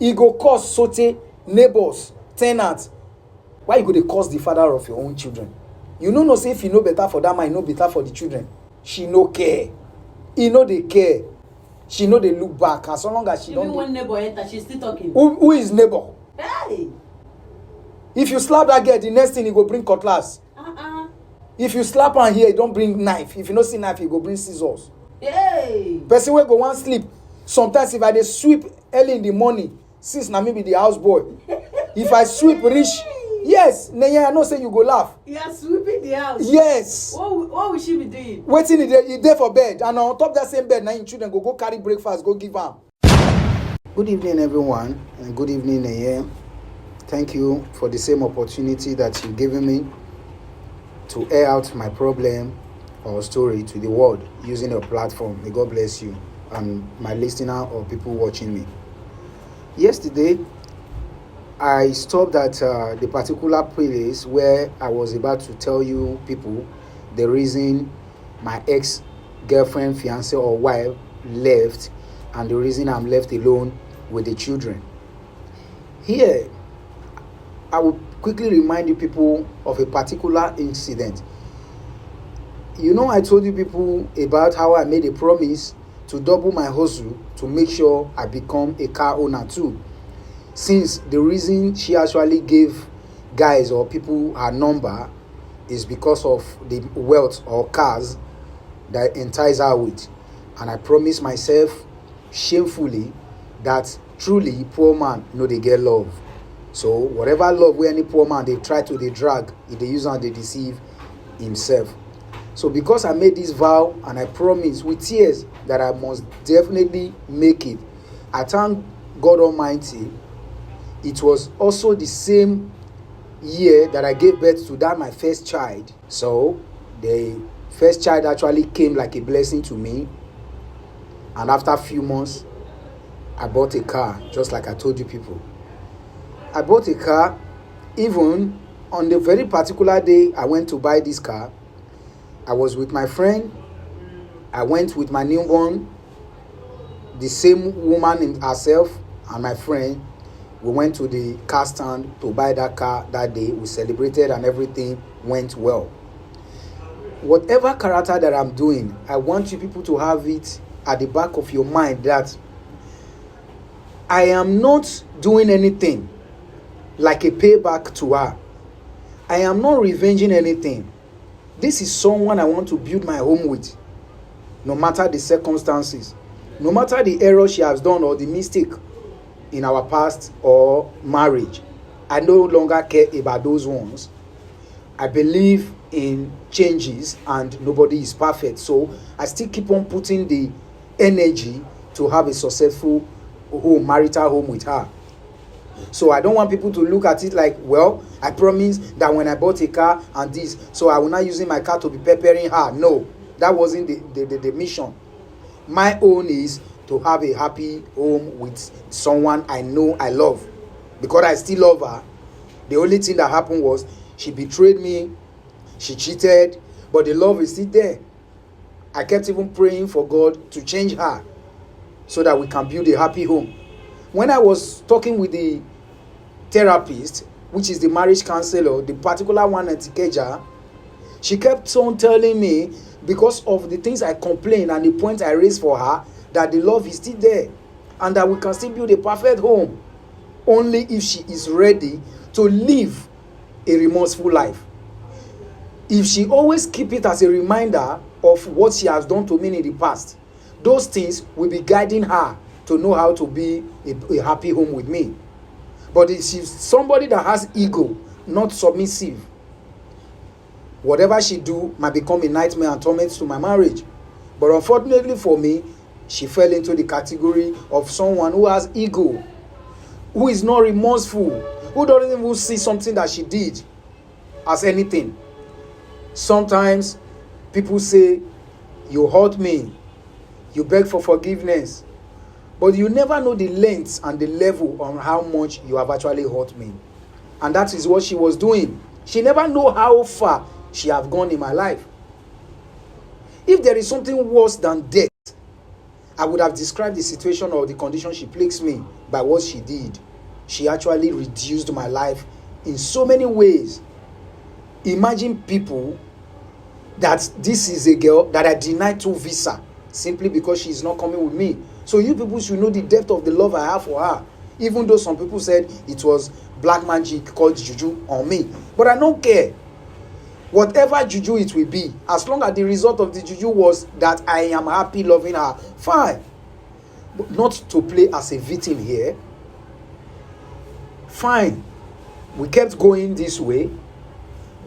e go cause sote neighbors, tenants. Why you go dey curse the father of your own children? You no know say if e no better for that man, e no better for the children. She no care. E no dey care. She no dey look back. As long as she even don. when neighbor enter, she still talking. Who is neighbor? Hey. If you slap that girl, the next thing he go bring cutlass. If you slap am here, he don bring knife. If you no see knife, he go bring scissors. Hey. Person wey go wan sleep. Sometimes if I dey sweep early in the morning, since na me be the house boy, if I sweep reach, yes, Nenya, I know say you go laugh. You are sweeping the house. Yes. What will she be doing? Wetin e dey for bed, and on top that same bed, na im children go carry breakfast go give am. Good evening, everyone, and good evening, Nenya. Thank you for the same opportunity that you've given me to air out my problem or story to the world using your platform. May God bless you and my listener or people watching me. Yesterday, I stopped at the particular place where I was about to tell you people the reason my ex-girlfriend, fiancé or wife left and the reason I'm left alone with the children. Here, I will quickly remind you people of a particular incident. You know, I told you people about how I made a promise to double my hustle to make sure I become a car owner too. Since the reason she actually gave guys or people her number is because of the wealth or cars that entice her with. And I promised myself shamefully that truly poor man no dey get love. So whatever love wey any poor man dey try to dey drag, e dey use am dey deceive himself. So because I made this vow and I promised with tears that I must definitely make it, I thank God Almighty. It was also the same year that I gave birth to that my first child. So the first child actually came like a blessing to me. And after a few months, I bought a car, just like I told you people. I bought a car. Even on the very particular day I went to buy this car, I was with my friend. I went with my newborn, the same woman in herself and my friend. We went to the car stand to buy that car that day. We celebrated and everything went well. Whatever character that I'm doing, I want you people to have it at the back of your mind that I am not doing anything like a payback to her. I am not revenging anything. This is someone I want to build my home with, no matter the circumstances, no matter the error she has done or the mistake in our past or marriage. I no longer care about those ones. I believe in changes and nobody is perfect. So I still keep on putting the energy to have a successful home, marital home with her. So I don't want people to look at it like, well, I promised that when I bought a car and this, so I will not using my car to be peppering her. No, that wasn't the mission. My own is to have a happy home with someone I know I love. Because I still love her. The only thing that happened was she betrayed me, she cheated, but the love is still there. I kept even praying for God to change her so that we can build a happy home. When I was talking with the therapist, which is the marriage counselor, the particular one at Ikeja, she kept on telling me, because of the things I complained and the points I raised for her, that the love is still there and that we can still build a perfect home only if she is ready to live a remorseful life. If she always keep it as a reminder of what she has done to me in the past, those things will be guiding her to know how to be a happy home with me. But if she's somebody that has ego, not submissive, whatever she do might become a nightmare and torment to my marriage. But unfortunately for me, she fell into the category of someone who has ego, who is not remorseful, who doesn't even see something that she did as anything. Sometimes people say, you hurt me, you beg for forgiveness, but you never know the length and the level on how much you have actually hurt me. And that is what she was doing. She never know how far she have gone in my life. If there is something worse than death, I would have described the situation or the condition she plagues me by what she did. She actually reduced my life in so many ways. Imagine people that this is a girl that I denied to visa simply because she's not coming with me. So you people should know the depth of the love I have for her. Even though some people said it was black magic called juju on me. But I don't care. Whatever juju it will be, as long as the result of the juju was that I am happy loving her, fine. But not to play as a victim here. Fine. We kept going this way.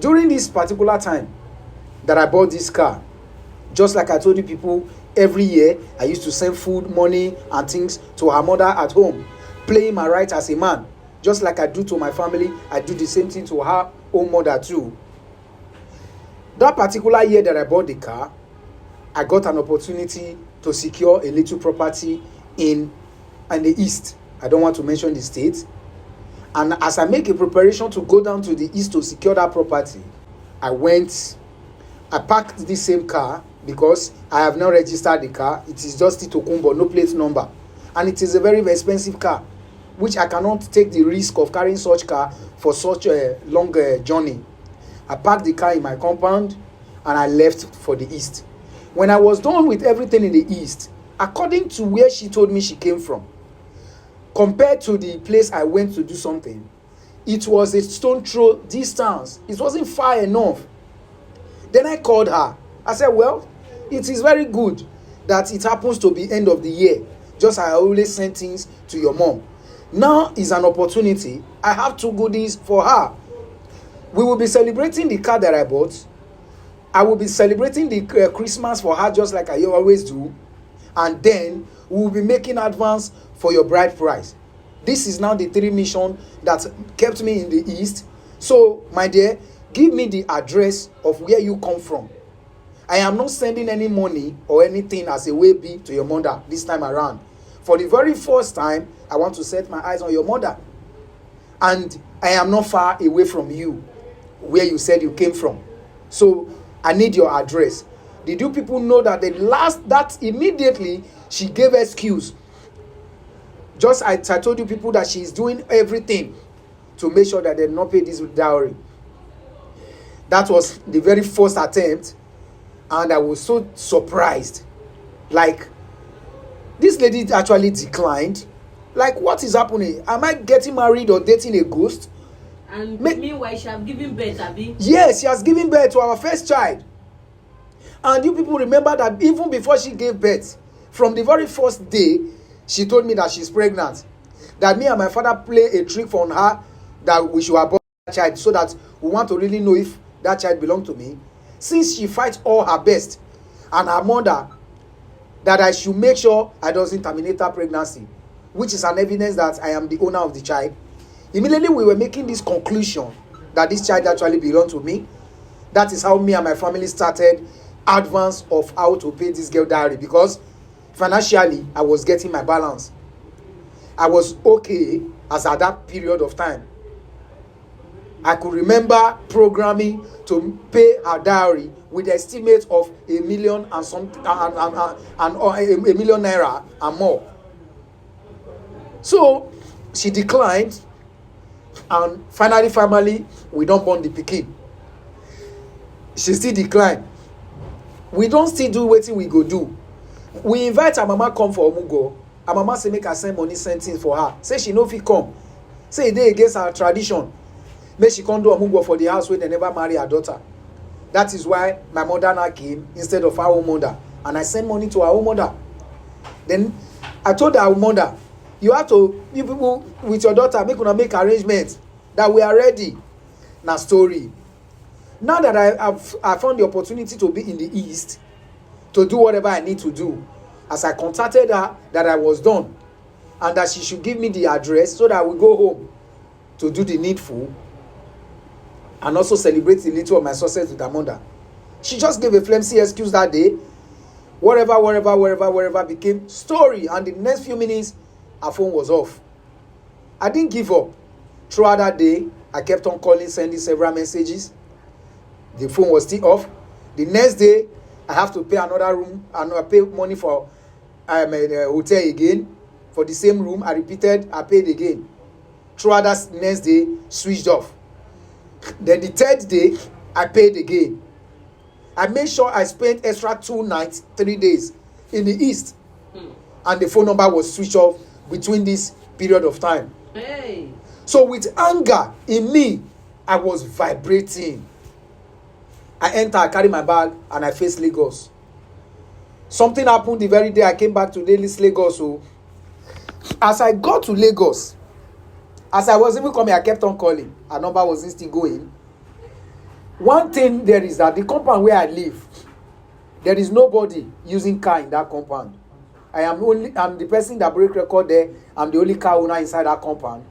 During this particular time that I bought this car, just like I told you people, every year I used to send food, money and things to her mother at home, playing my right as a man. Just like I do to my family, I do the same thing to her own mother too. That particular year that I bought the car, I got an opportunity to secure a little property in the east. I don't want to mention the state. And as I make a preparation to go down to the east to secure that property, I parked this same car because I have not registered the car. It is just Tokumbo, no plate number. And it is a very, very expensive car, which I cannot take the risk of carrying such car for such a long journey. I parked the car in my compound and I left for the east. When I was done with everything in the east, according to where she told me she came from, compared to the place I went to do something, it was a stone throw distance. It wasn't far enough. Then I called her. I said, well, it is very good that it happens to be end of the year. Just I always send things to your mom. Now is an opportunity. I have two goodies for her. We will be celebrating the car that I bought. I will be celebrating the Christmas for her just like I always do. And then we will be making advance for your bride price. This is now the 3 mission that kept me in the east. So, my dear, give me the address of where you come from. I am not sending any money or anything as a way be to your mother this time around. For the very first time, I want to set my eyes on your mother. And I am not far away from you, where you said you came from. So, I need your address. Did you people know that that immediately she gave excuse? Just I told you people that she's doing everything to make sure that they not pay this dowry. That was the very first attempt, and I was so surprised. Like, this lady actually declined. Like, what is happening? Am I getting married or dating a ghost? And meanwhile, she has given birth, Abi. Yes, she has given birth to our first child. And you people remember that even before she gave birth, from the very first day, she told me that she's pregnant. That me and my father play a trick on her that we should abort that child so that we want to really know if that child belonged to me. Since she fights all her best and her mother that I should make sure I doesn't terminate her pregnancy, which is an evidence that I am the owner of the child. Immediately we were making this conclusion that this child actually belonged to me. That is how me and my family started advance of how to pay this girl dowry, because financially I was getting my balance. I was okay as at that period of time. I could remember programming to pay her dowry with the estimate of $1 million and some and $1 million naira and more. So she declined, and finally we don't born the pikin. She still declined. We don't still do wetin we go do. We invite her mama come for omugo. Her mama say make her send money, send things for her. Say she no fit come. Say e dey against her tradition. Make she come do omugo for the house where they never marry her daughter. That is why my mother now came instead of her own mother, and I send money to her own mother. Then I told her mother, you people with your daughter make arrangements that we are ready. Now story. Now that I found the opportunity to be in the east to do whatever I need to do, as I contacted her that I was done and that she should give me the address so that I will go home to do the needful and also celebrate the little of my success with her mother. She just gave a flimsy excuse that day. Whatever became story, and the next few minutes her phone was off. I didn't give up. Throughout that day, I kept on calling, sending several messages. The phone was still off. The next day, I have to pay another room and pay money for a hotel again. for the same room. I repeated, I paid again. Throughout that next day, switched off. Then the third day, I paid again. I made sure I spent extra 2 nights, 3 days in the east. And the phone number was switched off between this period of time. Hey. So with anger in me, I was vibrating. I enter, I carry my bag, and I face Lagos. Something happened the very day I came back to Lagos. So as I got to Lagos, as I was even coming, I kept on calling. Her number wasn't still going. One thing there is that the compound where I live, there is nobody using car in that compound. I'm the person that break record there. I'm the only car owner inside that compound.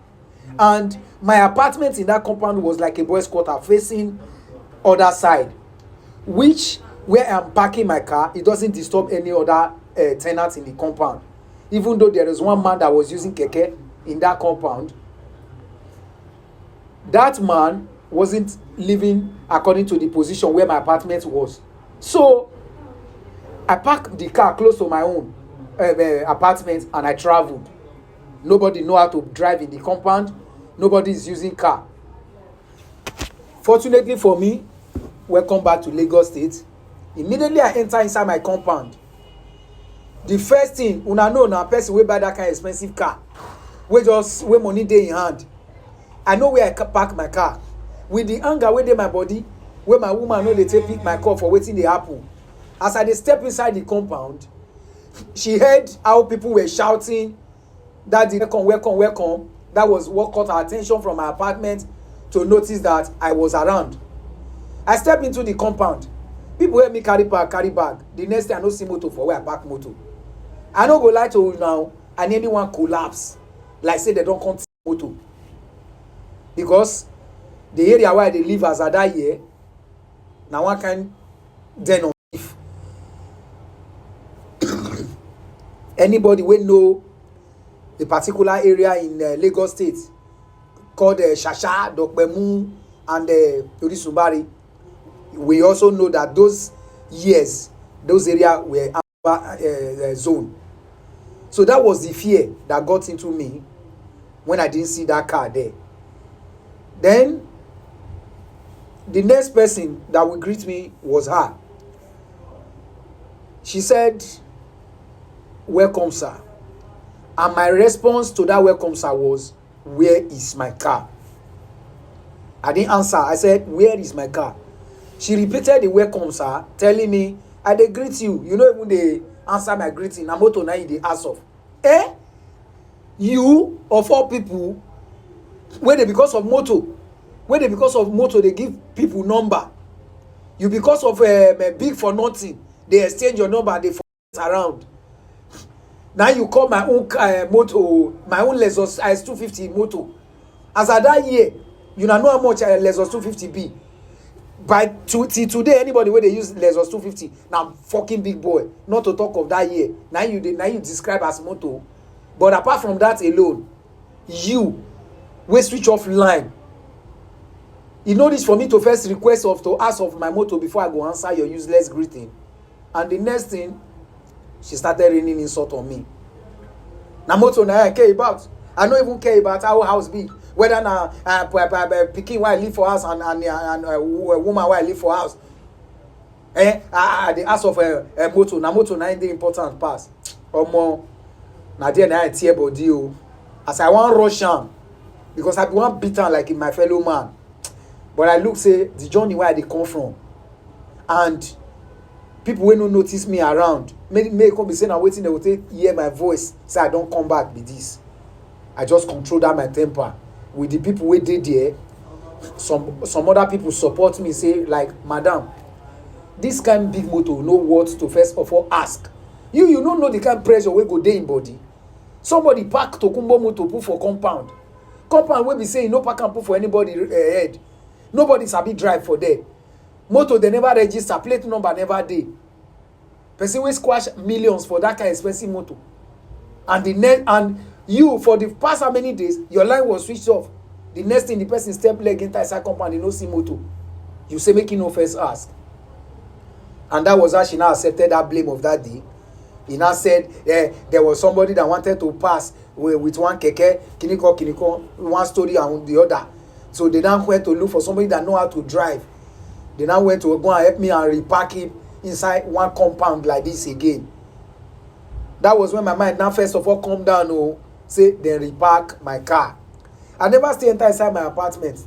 And my apartment in that compound was like a boys' quarter facing other side, which where I'm parking my car, it doesn't disturb any other tenants in the compound. Even though there is one man that was using keke in that compound, that man wasn't living according to the position where my apartment was. So I parked the car close to my own apartment and I traveled. Nobody know how to drive in the compound. Nobody is using car. Fortunately for me, welcome back to Lagos State. Immediately I enter inside my compound. The first thing, una know na person wey buy that kind of expensive car, wey money dey in hand. I know where I park my car. With the anger wey dey my body, where my woman no dey take pick my call for wetin dey happen. As I dey step inside the compound, she heard how people were shouting that the welcome. That was what caught her attention from my apartment to notice that I was around. I step into the compound. People help me carry bag. The next day I no see motor for where I park motor. I no go lie to you now, and anyone collapse like say they don't come see motor. Because the area where they live as I die here, now one kind den on thief. Anybody will know a particular area in Lagos State called Shasha, Dokpemu, and Orisumbari. We also know that those years, those areas were amber zone. So that was the fear that got into me when I didn't see that car there. Then the next person that would greet me was her. She said, "Welcome, sir." And my response to that welcome, sir, was, "Where is my car?" I didn't answer. I said, "Where is my car?" She repeated the welcome, sir, telling me, "I dey greet you." You know, even they answer my greeting, na motor na you dey ask of. You of all people, where they because of motor, they give people number. You because of big for nothing, they exchange your number, they around. Now you call my own motor, my own Lexus IS250 motor. As at that year, you know how much Lexus 250 be. By till today, anybody where they use Lexus 250, now fucking big boy. Not to talk of that year. Now you describe as motor. But apart from that alone, you will switch off line. You know this for me to first request to ask of my motor before I go answer your useless greeting. And the next thing, she started raining insult on me. Na motor na I care about. I don't even care about how house be. Whether na pikin where I live for house and a woman where I live for house. The ask of a motor. Na motor na the important pass. Omo, na there na I tear body o. As I want rush am, because I be one beaten like in my fellow man. But I look say the journey where they come from, and people will not notice me around. May come be saying I'm waiting. They will hear my voice. Say I don't come back with this. I just control that my temper. With the people who did there, some other people support me. Say like, "Madam, this kind of big motor know what to first of all ask. You don't know the kind of pressure we go there in body. Somebody park to Kumbo motor put for compound. Compound will be saying no park and put for anybody head. Nobody sabi drive for there. Motor they never register, plate number never dey. Person will squash millions for that kind of expensive motor. And you for the past how many days your line was switched off. The next thing the person step leg inside compound, you no see motor. You say making no first ask. And that was how she now accepted that blame of that day. He now said there was somebody that wanted to pass with one keke, kiniko, one story and the other. So they now went to look for somebody that know how to drive. They now went to go and help me and repack him inside one compound like this again. That was when my mind now first of all calm down, say then repack my car. I never stay inside my apartment.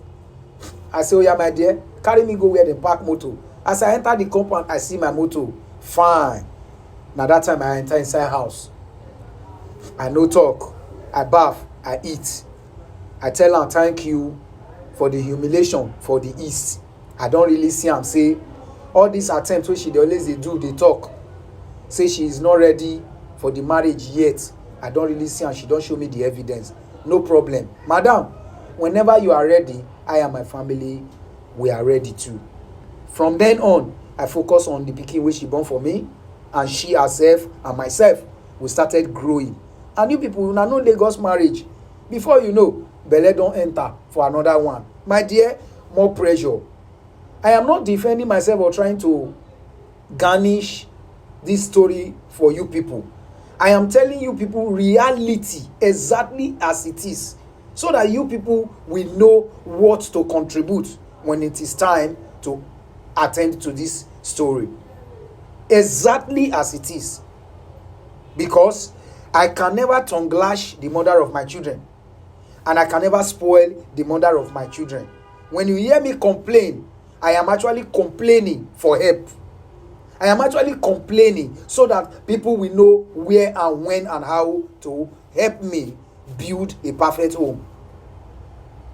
I say, oh yeah, my dear, carry me go where they park motor. As I enter the compound, I see my motor. Fine. Now that time I enter inside house. I no talk. I bath. I eat. I tell her thank you for the humiliation for the east. I don't really see am say all these attempts wey she dey always dey do dey talk say she is not ready for the marriage yet. I don't really see am. She don show me the evidence. No problem, madam. Whenever you are ready, I and my family, we are ready too. From then on, I focus on the pikin wey she born for me, and she herself and myself, we started growing. And you people, una know Lagos marriage. Before you know, belle don enter for another one. My dear, more pressure. I am not defending myself or trying to garnish this story for you people. I am telling you people reality exactly as it is, so that you people will know what to contribute when it is time to attend to this story. Exactly as it is. Because I can never tongue lash the mother of my children, and I can never spoil the mother of my children. When you hear me complain, I am actually complaining for help. I am actually complaining so that people will know where and when and how to help me build a perfect home.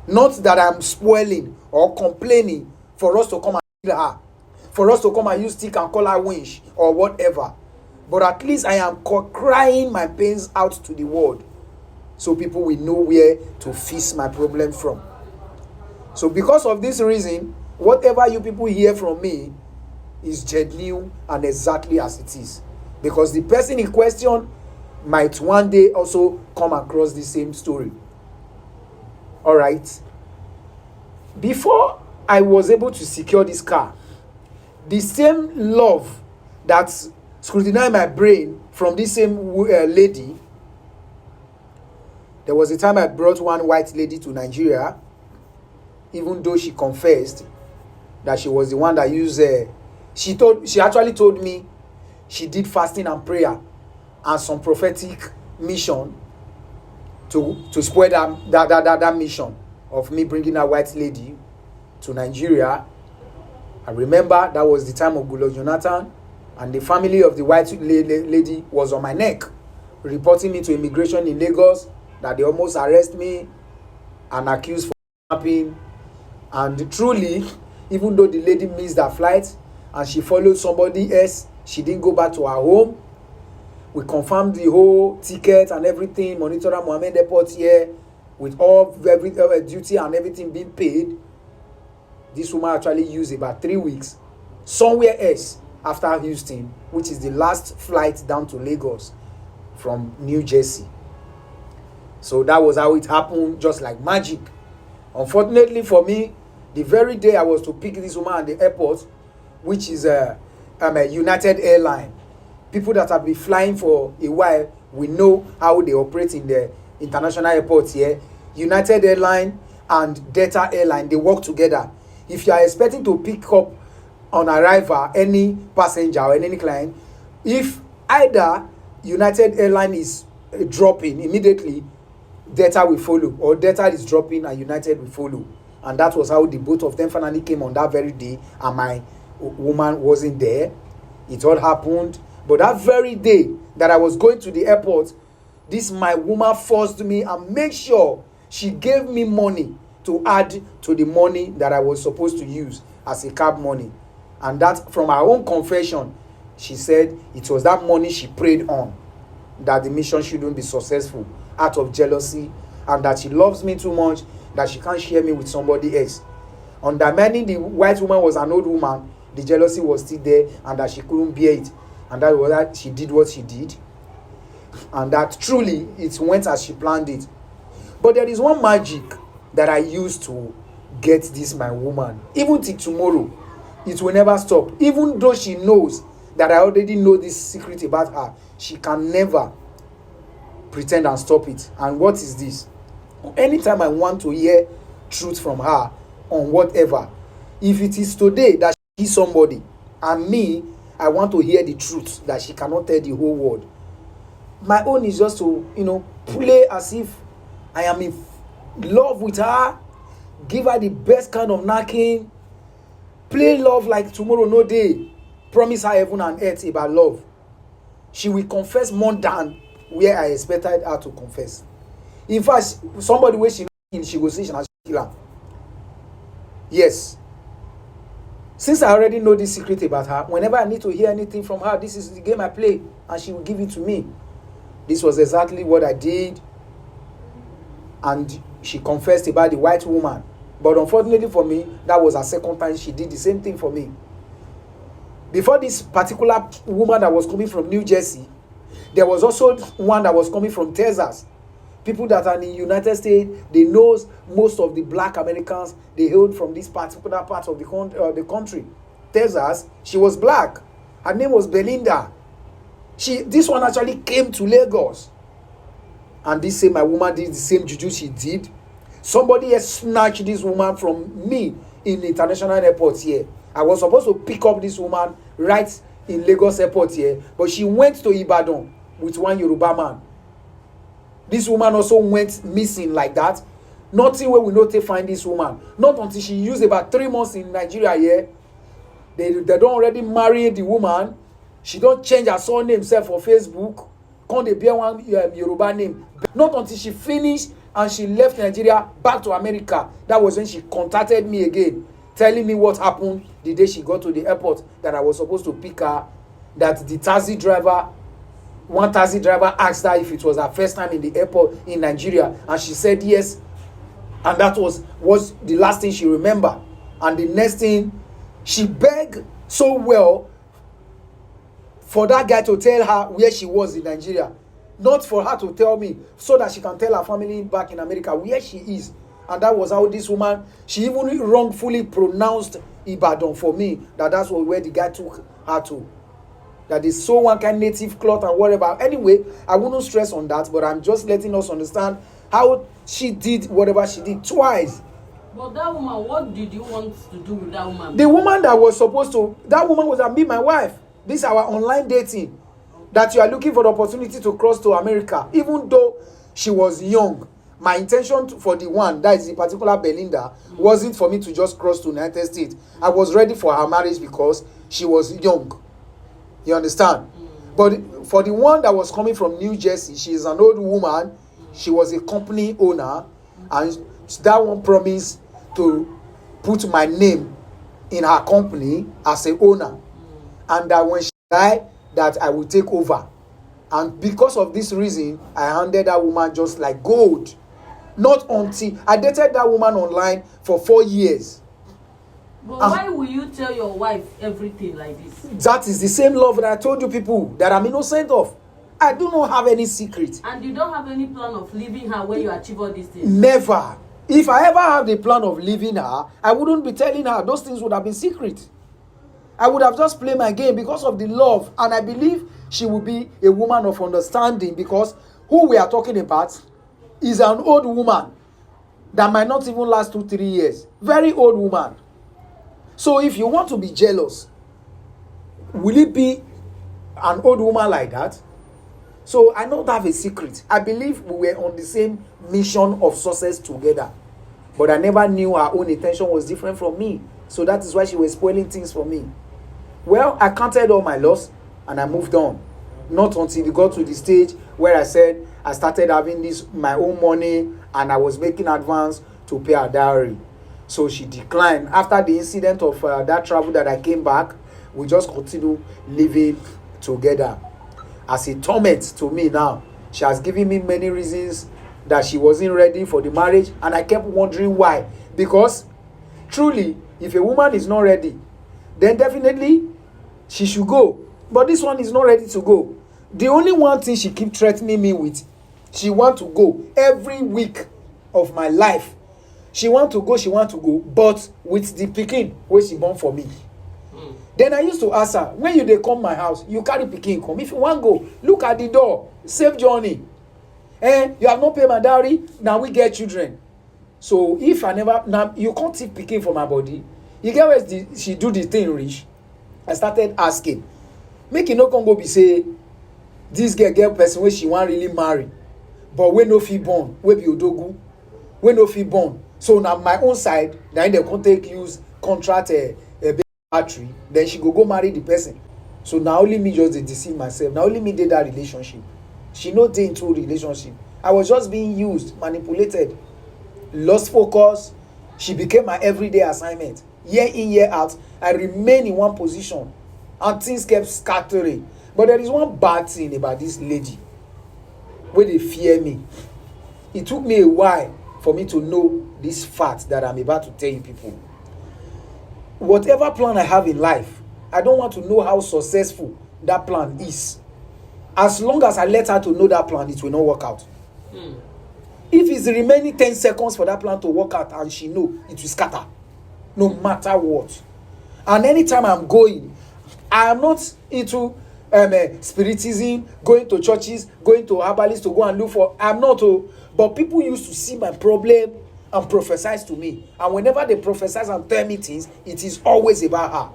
Not that I'm spoiling or complaining for us to come and kill her, for us to come and use stick and call her winch or whatever. But at least I am crying my pains out to the world, so people will know where to fix my problem from. So because of this reason, whatever you people hear from me is genuine and exactly as it is. Because the person in question might one day also come across the same story. All right. Before I was able to secure this car, the same love that scrutinized my brain from this same lady, there was a time I brought one white lady to Nigeria, even though she confessed that she was the one that used she actually told me she did fasting and prayer and some prophetic mission to spoil that mission of me bringing a white lady to Nigeria. I remember that was the time of Goodluck Jonathan, and the family of the white lady was on my neck, reporting me to immigration in Lagos, that they almost arrest me and accuse for kidnapping. And truly, even though the lady missed her flight and she followed somebody else, she didn't go back to her home. We confirmed the whole ticket and everything, Monitora Mohammed Airport here, with all every duty and everything being paid. This woman actually used about 3 weeks somewhere else after Houston, which is the last flight down to Lagos from New Jersey. So that was how it happened, just like magic. Unfortunately for me, the very day I was to pick this woman at the airport, which is a United Airlines. People that have been flying for a while, we know how they operate in the international airports here. United Airlines and Delta Airlines, they work together. If you are expecting to pick up on arrival any passenger or any client, if either United Airlines is dropping immediately, Delta will follow, or Delta is dropping and United will follow. And that was how the both of them finally came on that very day, and my woman wasn't there. It all happened. But that very day that I was going to the airport, this my woman forced me and made sure she gave me money to add to the money that I was supposed to use as a cab money. And that, from her own confession, she said it was that money she prayed on, that the mission shouldn't be successful out of jealousy, and that she loves me too much that she can't share me with somebody else. Undermining the white woman was an old woman, the jealousy was still there, and that she couldn't bear it. And that was that she did what she did. And that truly it went as she planned it. But there is one magic that I used to get this my woman. Even till tomorrow, it will never stop. Even though she knows that I already know this secret about her, she can never pretend and stop it. And what is this? Anytime I want to hear truth from her on whatever, if it is today that she is somebody, and me, I want to hear the truth that she cannot tell the whole world. My own is just to, play as if I am in love with her, give her the best kind of knacking, play love like tomorrow no day, promise her heaven and earth about love. She will confess more than where I expected her to confess. In fact, somebody where she go say she kill her. Yes. Since I already know this secret about her, whenever I need to hear anything from her, this is the game I play, and she will give it to me. This was exactly what I did, and she confessed about the white woman. But unfortunately for me, that was her second time she did the same thing for me. Before this particular woman that was coming from New Jersey, there was also one that was coming from Texas. People that are in the United States, they know most of the black Americans, they hailed from this particular part of the country. Texas, she was black. Her name was Belinda. This one actually came to Lagos. And this same my woman did the same juju she did. Somebody has snatched this woman from me in the international airport here. I was supposed to pick up this woman right in Lagos airport here, but she went to Ibadan with one Yoruba man. This woman also went missing like that. Nothing where we not find this woman. Not until she used about 3 months in Nigeria here. They don't already marry the woman. She don't change her surname self for Facebook. Can't they bear one Yoruba name? Not until she finished and she left Nigeria back to America. That was when she contacted me again, telling me what happened the day she got to the airport, that I was supposed to pick her, that one taxi driver asked her if it was her first time in the airport in Nigeria, and she said yes, and that was the last thing she remembered. And the next thing, she begged so well for that guy to tell her where she was in Nigeria, not for her to tell me, so that she can tell her family back in America where she is. And that was how this woman, she even wrongfully pronounced Ibadan for me, that's where the guy took her to. That is so one kind native cloth and whatever. Anyway, I wouldn't stress on that, but I'm just letting us understand how she did whatever she did twice. But that woman, what did you want to do with that woman? The woman that was that woman was be my wife. This is our online dating. That you are looking for the opportunity to cross to America. Even though she was young, my intention for the one, that is the particular Belinda, wasn't for me to just cross to the United States. I was ready for her marriage because she was young. You understand? But for the one that was coming from New Jersey, she is an old woman. She was a company owner, and that one promised to put my name in her company as a owner, and that when she died, that I will take over. And because of this reason, I handed that woman just like gold. Not until I dated that woman online for 4 years. But why will you tell your wife everything like this? That is the same love that I told you people that I'm innocent of. I do not have any secret. And you don't have any plan of leaving her when you achieve all these things? Never. If I ever have the plan of leaving her, I wouldn't be telling her. Those things would have been secret. I would have just played my game because of the love. And I believe she will be a woman of understanding, because who we are talking about is an old woman that might not even last 2-3 years. Very old woman. So if you want to be jealous, will it be an old woman like that? So I don't have a secret. I believe we were on the same mission of success together. But I never knew her own intention was different from me. So that is why she was spoiling things for me. Well, I counted all my loss and I moved on. Not until we got to the stage where I said I started having my own money and I was making advance to pay her dowry. So she declined. After the incident of that travel that I came back, we just continued living together. As a torment to me now, she has given me many reasons that she wasn't ready for the marriage, and I kept wondering why. Because truly, if a woman is not ready, then definitely she should go. But this one is not ready to go. The only one thing she keeps threatening me with, she wants to go every week of my life. She want to go, but with the pikin wey she born for me. Then I used to ask her, when you dey come my house, you carry pikin come. If you wan go, look at the door, safe journey. You have not paid my dowry, now we get children. So if I never, now you can't take pikin for my body. You get where she do the thing reach. I started asking, make e no come go be say this girl get person wey she wan really marry, but wey no fit born, wey be odogu, wey no fit born. So na my own side, na im dem come take use contract a battery, then she go marry the person. So na only me just dey deceive myself, na only me dey that relationship. She no dey into relationship. I was just being used, manipulated, lost focus. She became my everyday assignment. Year in, year out, I remain in one position and things kept scattering. But there is one bad thing about this lady wey dey fear me. It took me a while for me to know this fact that I'm about to tell you people. Whatever plan I have in life, I don't want to know how successful that plan is. As long as I let her to know that plan, it will not work out. If it's the remaining 10 seconds for that plan to work out and she know, it will scatter. No matter what. And anytime I'm going, I am not into spiritism, going to churches, going to herbalists to go and look for. I'm not. But people used to see my problem and prophesy to me. And whenever they prophesy and tell me things, it is always about her.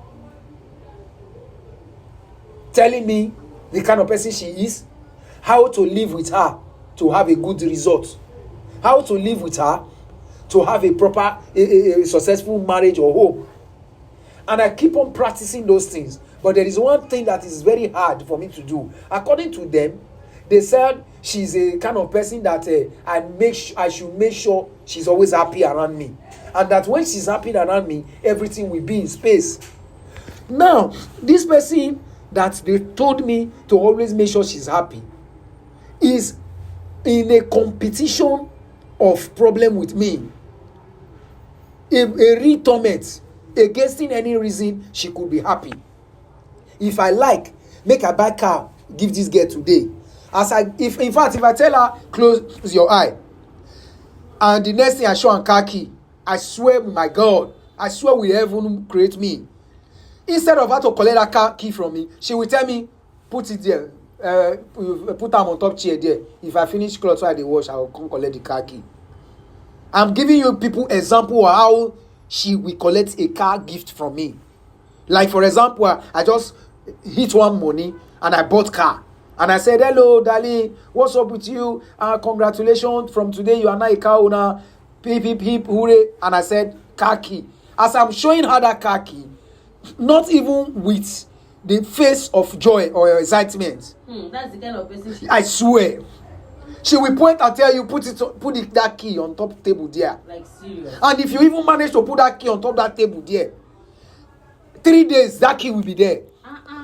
Telling me the kind of person she is, how to live with her to have a good result, how to live with her to have a proper, a successful marriage or home. And I keep on practicing those things. But there is one thing that is very hard for me to do. According to them, they said she's a kind of person that I should make sure she's always happy around me. And that when she's happy around me, everything will be in space. Now, this person that they told me to always make sure she's happy is in a competition of problem with me. A real torment against any reason she could be happy. If I like, make her buy car, give this girl today. If I tell her, close your eye, and the next thing I show her car key, I swear with my God, I swear with heaven create me. Instead of her to collect that car key from me, she will tell me, put it there, put them on top chair there. If I finish clothes while they wash, I will come collect the car key. I'm giving you people example of how she will collect a car gift from me. Like for example, I just hit one money and I bought car. And I said, hello, darling, what's up with you? Congratulations, from today you are now a car owner. Hip, hip, hip, hooray. And I said, car key. As I'm showing her that car key, not even with the face of joy or excitement. That's the kind of person she is. I swear. She will point and tell you, put that key on top table there. Like serious. And if you even manage to put that key on top that table there, 3 days, that key will be there.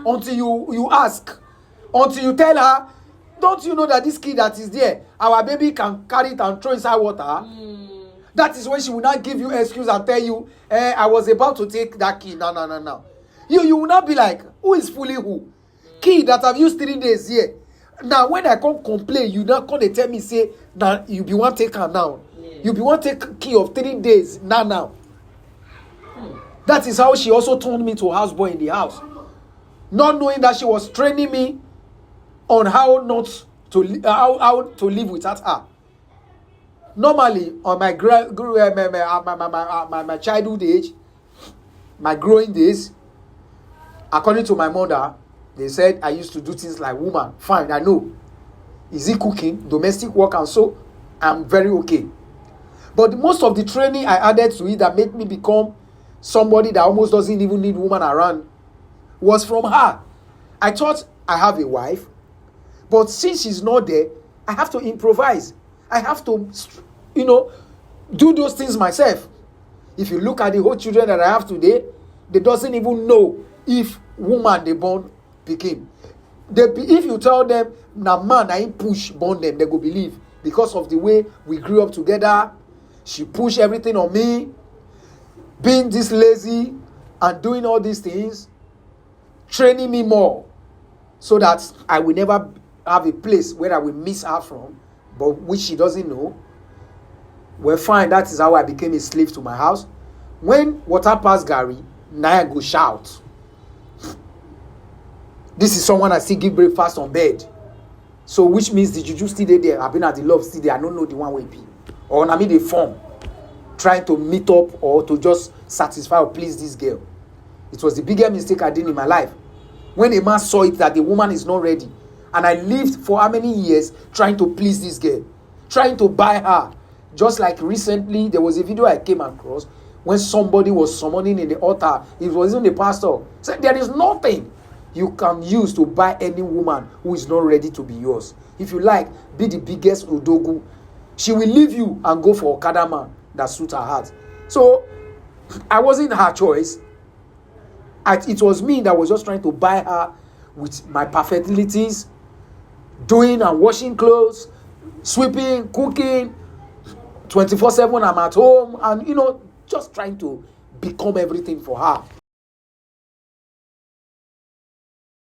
Until you ask. Until you tell her, don't you know that this key that is there, our baby can carry it and throw inside water? That is when she will not give you excuse and tell you, I was about to take that key. No. You will not be like, who is fooling who? Key that I've used 3 days here. Now, when I come complain, you not come and tell me, say, now you be one take her now. Yeah. You be one take key of 3 days now. That is how she also turned me to a houseboy in the house. Not knowing that she was training me on how to live without her. Normally, on my my childhood age, my growing days, according to my mother, they said I used to do things like woman. Fine, I know. Is it cooking, domestic work, and so I'm very okay. But most of the training I added to it that made me become somebody that almost doesn't even need woman around was from her. I thought I have a wife, but since she's not there, I have to improvise. I have to, do those things myself. If you look at the whole children that I have today, they doesn't even know if woman they born pikin. If you tell them, na man I push born them, they go believe. Because of the way we grew up together, she pushed everything on me. Being this lazy and doing all these things, training me more so that I will never have a place where I will miss her from, but which she doesn't know. Well, fine, that is how I became a slave to my house. When water pass Gary, now I go shout. This is someone I still give breakfast on bed. So which means the juju still there. I've been at the love still there. I don't know the one way be. Or I mean the form. Trying to meet up or to just satisfy or please this girl. It was the biggest mistake I did in my life. When a man saw it that the woman is not ready. And I lived for how many years trying to please this girl. Trying to buy her. Just like recently, there was a video I came across when somebody was summoning in the altar. It wasn't the pastor. Said there is nothing you can use to buy any woman who is not ready to be yours. If you like, be the biggest Udogu. She will leave you and go for Okada man that suits her heart. So, I wasn't her choice. It was me that was just trying to buy her with my perfectibilities, doing and washing clothes, sweeping, cooking, 24/7 I'm at home, and just trying to become everything for her.